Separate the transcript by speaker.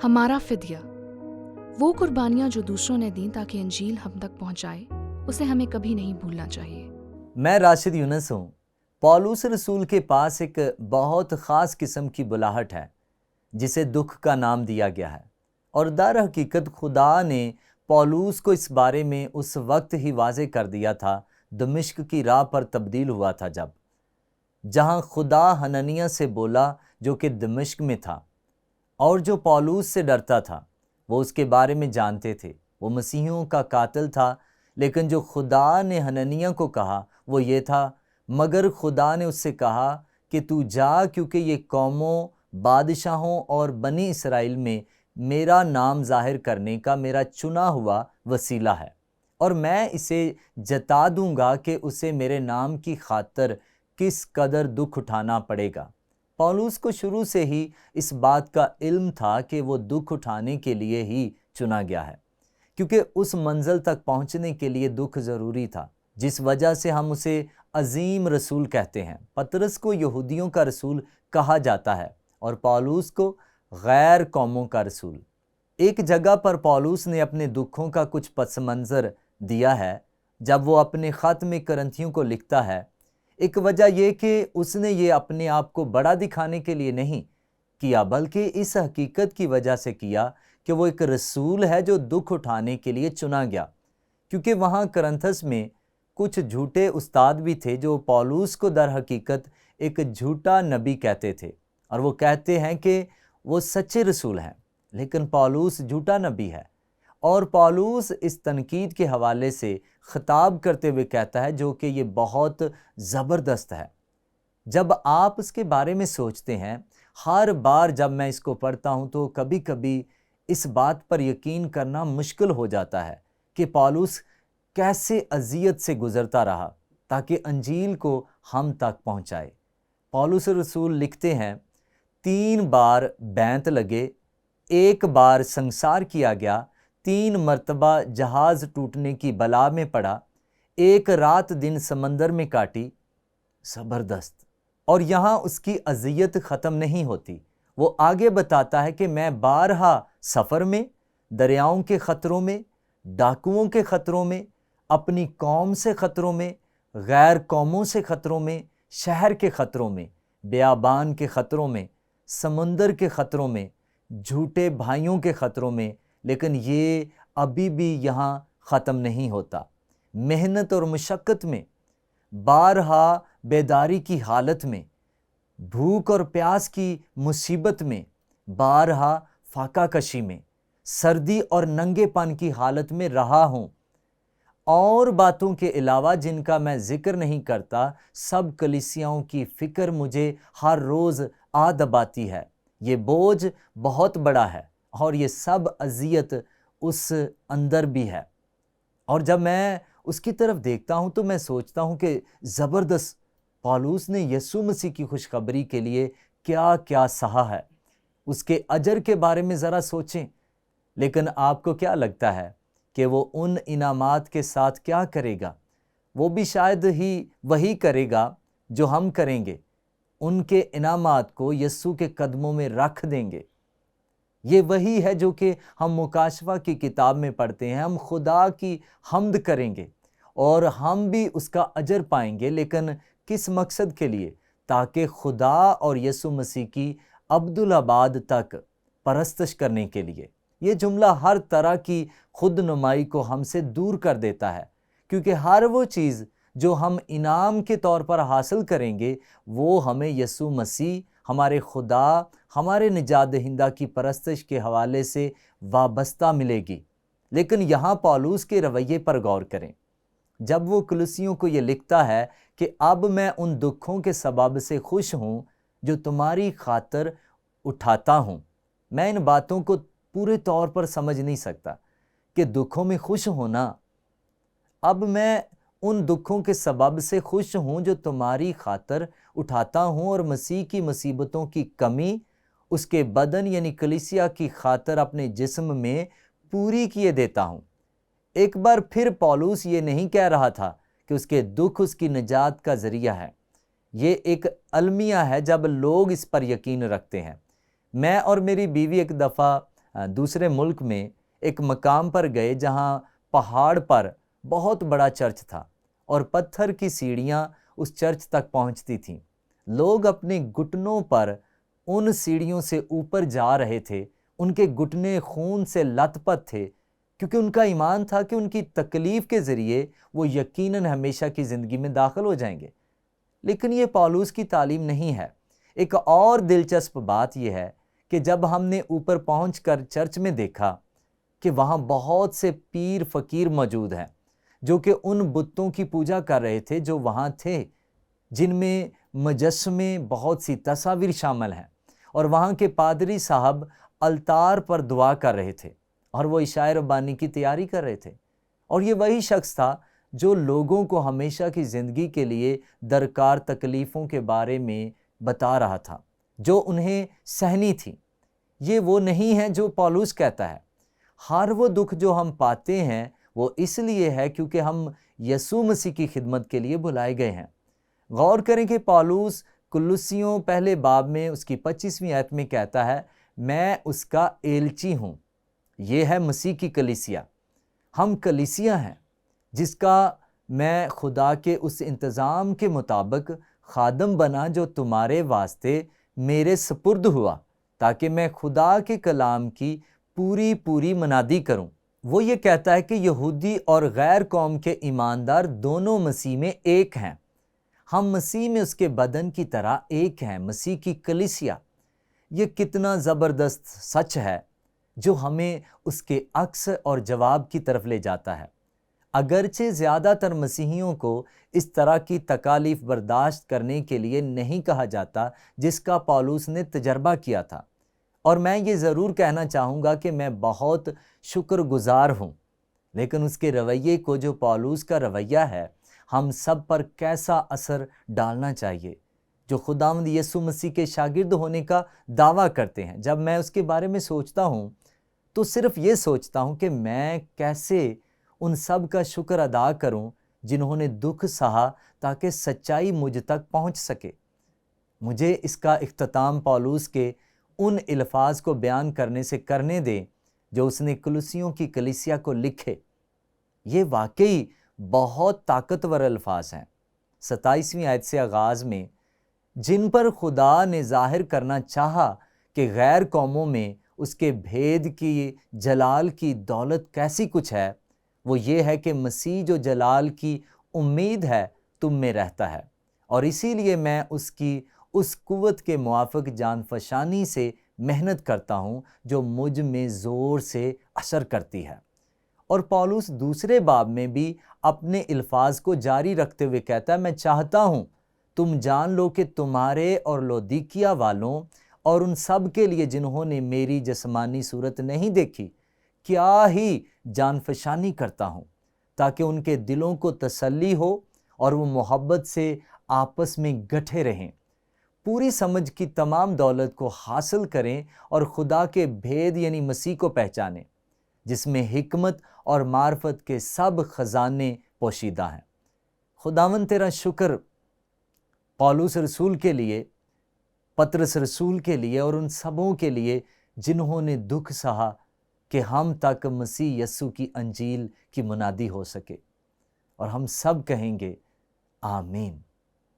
Speaker 1: ہمارا فدیہ، وہ قربانیاں جو دوسروں نے دیں تاکہ انجیل ہم تک پہنچائے، اسے ہمیں کبھی نہیں بھولنا چاہیے۔
Speaker 2: میں راشد یونس ہوں۔ پولس رسول کے پاس ایک بہت خاص قسم کی بلاہٹ ہے جسے دکھ کا نام دیا گیا ہے، اور در حقیقت خدا نے پولس کو اس بارے میں اس وقت ہی واضح کر دیا تھا دمشق کی راہ پر تبدیل ہوا تھا، جہاں خدا حنانیہ سے بولا جو کہ دمشق میں تھا، اور جو پولس سے ڈرتا تھا وہ اس کے بارے میں جانتے تھے۔ وہ مسیحیوں کا قاتل تھا، لیکن جو خدا نے حنانیہ کو کہا وہ یہ تھا، مگر خدا نے اس سے کہا کہ تو جا، کیونکہ یہ قوموں، بادشاہوں اور بنی اسرائیل میں میرا نام ظاہر کرنے کا میرا چنا ہوا وسیلہ ہے، اور میں اسے جتا دوں گا کہ اسے میرے نام کی خاطر کس قدر دکھ اٹھانا پڑے گا۔ پولس کو شروع سے ہی اس بات کا علم تھا کہ وہ دکھ اٹھانے کے لیے ہی چنا گیا ہے، کیونکہ اس منزل تک پہنچنے کے لیے دکھ ضروری تھا، جس وجہ سے ہم اسے عظیم رسول کہتے ہیں۔ پطرس کو یہودیوں کا رسول کہا جاتا ہے اور پولس کو غیر قوموں کا رسول۔ ایک جگہ پر پولس نے اپنے دکھوں کا کچھ پس منظر دیا ہے جب وہ اپنے خط میں کرنتھیوں کو لکھتا ہے۔ ایک وجہ یہ کہ اس نے یہ اپنے آپ کو بڑا دکھانے کے لیے نہیں کیا، بلکہ اس حقیقت کی وجہ سے کیا کہ وہ ایک رسول ہے جو دکھ اٹھانے کے لیے چنا گیا، کیونکہ وہاں کرنتھس میں کچھ جھوٹے استاد بھی تھے جو پولس کو در حقیقت ایک جھوٹا نبی کہتے تھے، اور وہ کہتے ہیں کہ وہ سچے رسول ہیں، لیکن پولس جھوٹا نبی ہے۔ اور پولس اس تنقید کے حوالے سے خطاب کرتے ہوئے کہتا ہے جو کہ یہ بہت زبردست ہے۔ جب آپ اس کے بارے میں سوچتے ہیں، ہر بار جب میں اس کو پڑھتا ہوں تو کبھی کبھی اس بات پر یقین کرنا مشکل ہو جاتا ہے کہ پولس کیسے اذیت سے گزرتا رہا تاکہ انجیل کو ہم تک پہنچائے۔ پولس رسول لکھتے ہیں، 3 بار بینت لگے، 1 بار سنسار کیا گیا، 3 مرتبہ جہاز ٹوٹنے کی بلا میں پڑا، 1 رات دن سمندر میں کاٹی۔ زبردست۔ اور یہاں اس کی اذیت ختم نہیں ہوتی، وہ آگے بتاتا ہے کہ میں بارہا سفر میں، دریاؤں کے خطروں میں، ڈاکوؤں کے خطروں میں، اپنی قوم سے خطروں میں، غیر قوموں سے خطروں میں، شہر کے خطروں میں، بیابان کے خطروں میں، سمندر کے خطروں میں، جھوٹے بھائیوں کے خطروں میں، لیکن یہ ابھی بھی یہاں ختم نہیں ہوتا۔ محنت اور مشقت میں، بارہا بیداری کی حالت میں، بھوک اور پیاس کی مصیبت میں، بارہا فاقہ کشی میں، سردی اور ننگے پن کی حالت میں رہا ہوں۔ اور باتوں کے علاوہ جن کا میں ذکر نہیں کرتا، سب کلیسیاؤں کی فکر مجھے ہر روز آ دباتی ہے۔ یہ بوجھ بہت بڑا ہے اور یہ سب اذیت اس اندر بھی ہے۔ اور جب میں اس کی طرف دیکھتا ہوں تو میں سوچتا ہوں کہ زبردست، پولس نے یسوع مسیح کی خوشخبری کے لیے کیا کیا سہا ہے۔ اس کے اجر کے بارے میں ذرا سوچیں۔ لیکن آپ کو کیا لگتا ہے کہ وہ ان انعامات کے ساتھ کیا کرے گا؟ وہ بھی شاید ہی وہی کرے گا جو ہم کریں گے، ان کے انعامات کو یسوع کے قدموں میں رکھ دیں گے۔ یہ وہی ہے جو کہ ہم مکاشفہ کی کتاب میں پڑھتے ہیں۔ ہم خدا کی حمد کریں گے اور ہم بھی اس کا اجر پائیں گے، لیکن کس مقصد کے لیے؟ تاکہ خدا اور یسوع مسیح کی ابدالآباد تک پرستش کرنے کے لیے۔ یہ جملہ ہر طرح کی خود نمائی کو ہم سے دور کر دیتا ہے، کیونکہ ہر وہ چیز جو ہم انعام کے طور پر حاصل کریں گے وہ ہمیں یسوع مسیح، ہمارے خدا، ہمارے نجات دہندہ کی پرستش کے حوالے سے وابستہ ملے گی۔ لیکن یہاں پولس کے رویے پر غور کریں۔ جب وہ کلیسیوں کو یہ لکھتا ہے کہ اب میں ان دکھوں کے سبب سے خوش ہوں جو تمہاری خاطر اٹھاتا ہوں، میں ان باتوں کو پورے طور پر سمجھ نہیں سکتا کہ دکھوں میں خوش ہونا۔ اب میں ان دکھوں کے سبب سے خوش ہوں جو تمہاری خاطر اٹھاتا ہوں، اور مسیح کی مصیبتوں کی کمی اس کے بدن یعنی کلیسیا کی خاطر اپنے جسم میں پوری کیے دیتا ہوں۔ ایک بار پھر پولس یہ نہیں کہہ رہا تھا کہ اس کے دکھ اس کی نجات کا ذریعہ ہے۔ یہ ایک المیہ ہے جب لوگ اس پر یقین رکھتے ہیں۔ میں اور میری بیوی ایک دفعہ دوسرے ملک میں ایک مقام پر گئے جہاں پہاڑ پر بہت بڑا چرچ تھا اور پتھر کی سیڑھیاں اس چرچ تک پہنچتی تھیں۔ لوگ اپنے گھٹنوں پر ان سیڑھیوں سے اوپر جا رہے تھے، ان کے گھٹنے خون سے لت پت تھے، کیونکہ ان کا ایمان تھا کہ ان کی تکلیف کے ذریعے وہ یقیناً ہمیشہ کی زندگی میں داخل ہو جائیں گے۔ لیکن یہ پالوس کی تعلیم نہیں ہے۔ ایک اور دلچسپ بات یہ ہے کہ جب ہم نے اوپر پہنچ کر چرچ میں دیکھا کہ وہاں بہت سے پیر فقیر موجود ہیں جو کہ ان بتوں کی پوجا کر رہے تھے جو وہاں تھے، جن میں مجسمے، بہت سی تصاویر شامل ہیں، اور وہاں کے پادری صاحب التار پر دعا کر رہے تھے اور وہ عشاء ربانی کی تیاری کر رہے تھے۔ اور یہ وہی شخص تھا جو لوگوں کو ہمیشہ کی زندگی کے لیے درکار تکلیفوں کے بارے میں بتا رہا تھا جو انہیں سہنی تھی۔ یہ وہ نہیں ہے جو پالوس کہتا ہے۔ ہر وہ دکھ جو ہم پاتے ہیں وہ اس لیے ہے کیونکہ ہم یسوع مسیح کی خدمت کے لیے بلائے گئے ہیں۔ غور کریں کہ پالوس کلوسیوں پہلے باب میں اس کی 25ویں آیت میں کہتا ہے، میں اس کا ایلچی ہوں۔ یہ ہے مسیح کی کلیسیا۔ ہم کلیسیا ہیں جس کا میں خدا کے اس انتظام کے مطابق خادم بنا جو تمہارے واسطے میرے سپرد ہوا، تاکہ میں خدا کے کلام کی پوری منادی کروں۔ وہ یہ کہتا ہے کہ یہودی اور غیر قوم کے ایماندار دونوں مسیح میں ایک ہیں۔ ہم مسیح میں اس کے بدن کی طرح ایک ہیں، مسیح کی کلیسیا۔ یہ کتنا زبردست سچ ہے جو ہمیں اس کے عکس اور جواب کی طرف لے جاتا ہے۔ اگرچہ زیادہ تر مسیحیوں کو اس طرح کی تکالیف برداشت کرنے کے لیے نہیں کہا جاتا جس کا پالوس نے تجربہ کیا تھا، اور میں یہ ضرور کہنا چاہوں گا کہ میں بہت شکر گزار ہوں، لیکن اس کے رویے کو جو پالوس کا رویہ ہے ہم سب پر کیسا اثر ڈالنا چاہیے جو خداوند یسوع مسیح کے شاگرد ہونے کا دعویٰ کرتے ہیں۔ جب میں اس کے بارے میں سوچتا ہوں تو صرف یہ سوچتا ہوں کہ میں کیسے ان سب کا شکر ادا کروں جنہوں نے دکھ سہا تاکہ سچائی مجھ تک پہنچ سکے۔ مجھے اس کا اختتام پالوس کے ان الفاظ کو بیان کرنے سے کرنے دیں جو اس نے کلوسیوں کی کلیسیا کو لکھے۔ یہ واقعی بہت طاقتور الفاظ ہیں۔ 27ویں آیت سے آغاز میں جن پر خدا نے ظاہر کرنا چاہا کہ غیر قوموں میں اس کے بھید کی جلال کی دولت کیسی کچھ ہے، وہ یہ ہے کہ مسیح جو جلال کی امید ہے تم میں رہتا ہے، اور اسی لیے میں اس کی اس قوت کے موافق جان فشانی سے محنت کرتا ہوں جو مجھ میں زور سے اثر کرتی ہے۔ اور پالوس دوسرے باب میں بھی اپنے الفاظ کو جاری رکھتے ہوئے کہتا ہے، میں چاہتا ہوں تم جان لو کہ تمہارے اور لودیکیا والوں اور ان سب کے لیے جنہوں نے میری جسمانی صورت نہیں دیکھی کیا ہی جان فشانی کرتا ہوں، تاکہ ان کے دلوں کو تسلی ہو اور وہ محبت سے آپس میں گٹھے رہیں، پوری سمجھ کی تمام دولت کو حاصل کریں اور خدا کے بھید یعنی مسیح کو پہچانیں جس میں حکمت اور معرفت کے سب خزانے پوشیدہ ہیں۔ خداوند تیرا شکر پالوس رسول کے لیے، پطرس رسول کے لیے اور ان سبوں کے لیے جنہوں نے دکھ سہا کہ ہم تک مسیح یسوع کی انجیل کی منادی ہو سکے، اور ہم سب کہیں گے آمین۔